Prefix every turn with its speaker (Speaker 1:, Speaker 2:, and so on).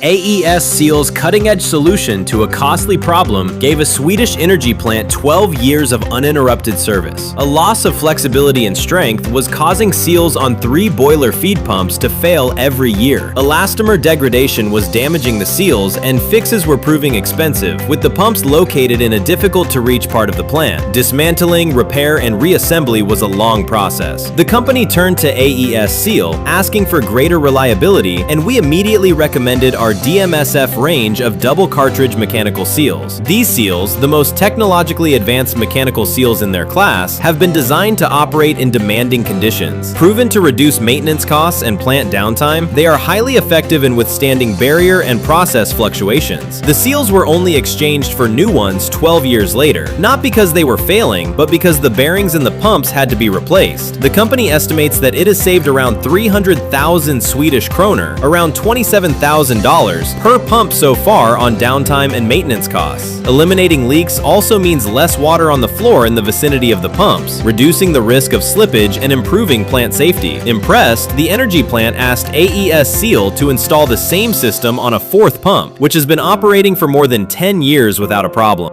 Speaker 1: AESSEAL's cutting-edge solution to a costly problem gave a Swedish energy plant 12 years of uninterrupted service. A loss of flexibility and strength was causing seals on 3 boiler feed pumps to fail every year. Elastomer degradation was damaging the seals, and fixes were proving expensive, with the pumps located in a difficult-to-reach part of the plant. Dismantling, repair, and reassembly was a long process. The company turned to AESSEAL, asking for greater reliability, and we immediately recommended our DMSF range of double cartridge mechanical seals. These seals, the most technologically advanced mechanical seals in their class, have been designed to operate in demanding conditions. Proven to reduce maintenance costs and plant downtime, they are highly effective in withstanding barrier and process fluctuations. The seals were only exchanged for new ones 12 years later, not because they were failing, but because the bearings in the pumps had to be replaced. The company estimates that it has saved around 300,000 Swedish kroner, around $27,000 per pump so far on downtime and maintenance costs. Eliminating leaks also means less water on the floor in the vicinity of the pumps, reducing the risk of slippage and improving plant safety. Impressed, the energy plant asked AESSEAL to install the same system on a 4th pump, which has been operating for more than 10 years without a problem.